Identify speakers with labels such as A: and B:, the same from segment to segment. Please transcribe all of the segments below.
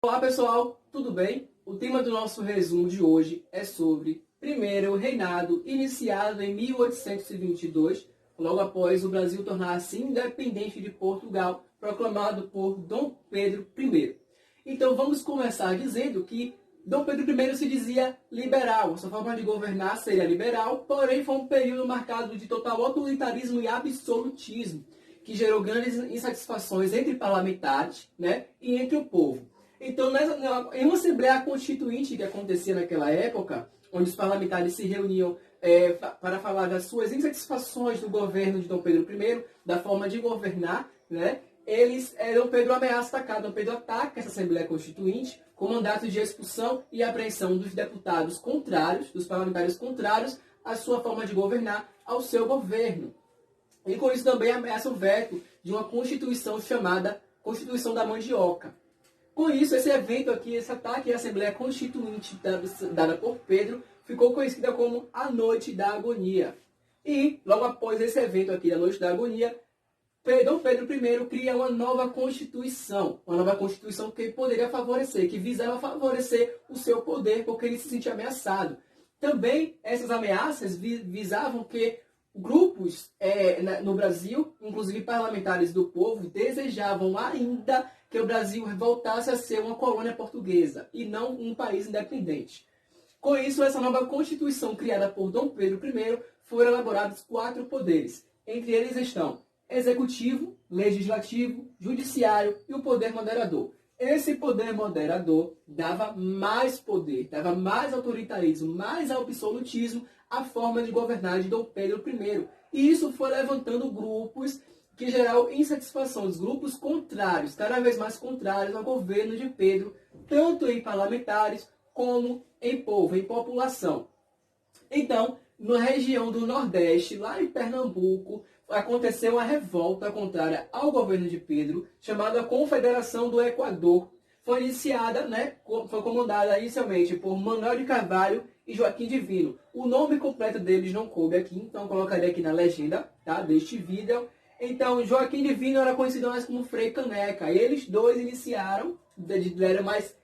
A: Olá pessoal, tudo bem? O tema do nosso resumo de hoje é sobre, primeiro, o reinado iniciado em 1822, logo após o Brasil tornar-se independente de Portugal, proclamado por Dom Pedro I. Então vamos começar dizendo que Dom Pedro I se dizia liberal, sua forma de governar seria liberal, porém foi um período marcado de total autoritarismo e absolutismo, que gerou grandes insatisfações entre parlamentares, e entre o povo. Então, em uma Assembleia Constituinte que acontecia naquela época, onde os parlamentares se reuniam para falar das suas insatisfações do governo de Dom Pedro I, da forma de governar, Dom Pedro ameaça atacar, Dom Pedro ataca essa Assembleia Constituinte com mandato de expulsão e apreensão dos deputados contrários, dos parlamentares contrários à sua forma de governar, ao seu governo. E com isso também ameaça o veto de uma Constituição chamada Constituição da Mandioca. Com isso, esse evento aqui, esse ataque à Assembleia Constituinte dada por Pedro, ficou conhecida como a Noite da Agonia. E, logo após esse evento aqui, a Noite da Agonia, Dom Pedro I cria uma nova Constituição que poderia favorecer, que visava favorecer o seu poder, porque ele se sentia ameaçado. Também, essas ameaças visavam que grupos no Brasil, inclusive parlamentares do povo, desejavam ainda que o Brasil voltasse a ser uma colônia portuguesa e não um país independente. Com isso, essa nova Constituição criada por Dom Pedro I foram elaborados 4 poderes. Entre eles estão Executivo, Legislativo, Judiciário e o Poder Moderador. Esse poder moderador dava mais poder, dava mais autoritarismo, mais absolutismo à forma de governar de Dom Pedro I. E isso foi levantando grupos que geraram insatisfação, os grupos contrários, cada vez mais contrários ao governo de Pedro, tanto em parlamentares como em povo, em população. Então, na região do Nordeste, lá em Pernambuco, aconteceu uma revolta contrária ao governo de Pedro, chamada Confederação do Equador. Foi iniciada, foi comandada inicialmente por Manuel de Carvalho e Joaquim Divino. O nome completo deles não coube aqui, então colocarei aqui na legenda, deste vídeo. Então, Joaquim Divino era conhecido mais como Frei Caneca. E eles dois iniciaram, deram mais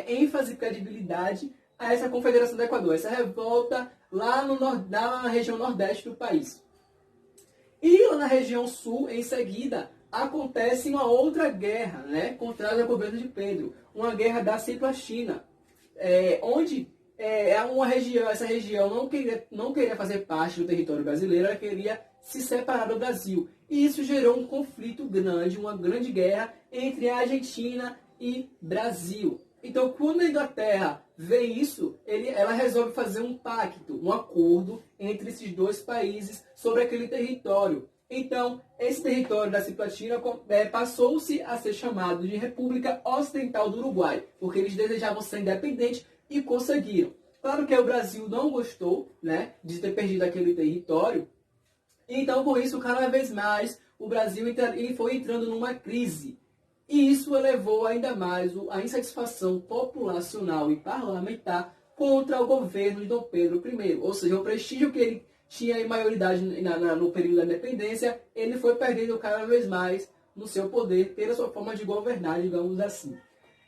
A: ênfase e credibilidade a essa Confederação do Equador, essa revolta lá na região nordeste do país. E lá na região sul, em seguida, acontece uma outra guerra, contra o governo de Pedro. Uma guerra da Ciplatina, onde essa região não queria fazer parte do território brasileiro, ela queria se separar do Brasil. E isso gerou um conflito grande, uma grande guerra entre a Argentina e Brasil. Então, quando a Inglaterra vê isso, ela resolve fazer um pacto, um acordo entre esses dois países sobre aquele território. Então, esse território da Ciplatina passou-se a ser chamado de República Ocidental do Uruguai, porque eles desejavam ser independentes e conseguiram. Claro que o Brasil não gostou, de ter perdido aquele território. Então, com isso, cada vez mais, o Brasil foi entrando numa crise. E isso elevou ainda mais a insatisfação populacional e parlamentar contra o governo de Dom Pedro I. Ou seja, o prestígio que ele tinha em maioridade no período da independência, ele foi perdendo cada vez mais no seu poder, pela sua forma de governar, digamos assim.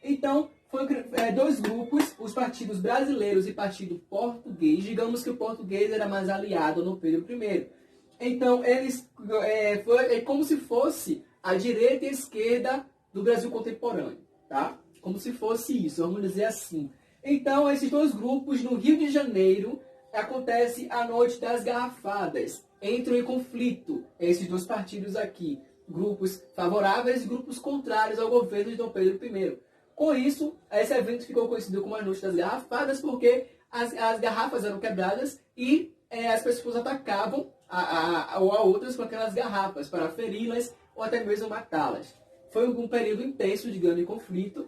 A: Então, foram 2 grupos, os partidos brasileiros e partido português. Digamos que o português era mais aliado no Pedro I. Então, foi como se fosse a direita e a esquerda do Brasil contemporâneo, Como se fosse isso, vamos dizer assim. Então, esses 2 grupos, no Rio de Janeiro, acontece a Noite das Garrafadas. Entram em conflito esses 2 partidos aqui, grupos favoráveis e grupos contrários ao governo de Dom Pedro I. Com isso, esse evento ficou conhecido como a Noite das Garrafadas, porque as garrafas eram quebradas e as pessoas atacavam a outras com aquelas garrafas para feri-las ou até mesmo matá-las. Foi um período intenso de grande conflito.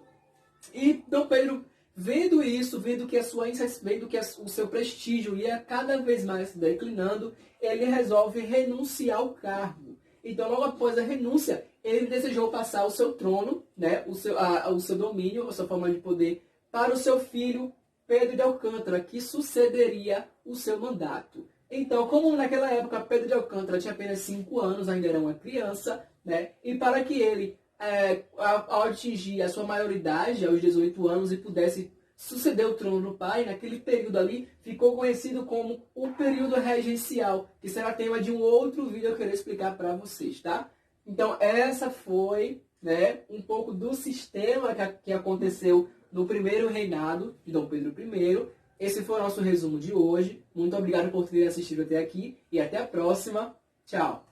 A: E Dom Pedro, vendo isso, vendo que o seu prestígio ia cada vez mais declinando, ele resolve renunciar ao cargo. Então, logo após a renúncia, ele desejou passar o seu trono, o seu domínio, a sua forma de poder, para o seu filho Pedro de Alcântara, que sucederia o seu mandato. Então, como naquela época Pedro de Alcântara tinha apenas 5 anos, ainda era uma criança, e para que ele ao atingir a sua maioridade, aos 18 anos, e pudesse suceder o trono do pai, naquele período ali, ficou conhecido como o período regencial, que será tema de um outro vídeo que eu quero explicar para vocês, tá? Então, essa foi, né, um pouco do sistema que aconteceu no primeiro reinado de Dom Pedro I. Esse foi o nosso resumo de hoje. Muito obrigado por terem assistido até aqui e até a próxima. Tchau!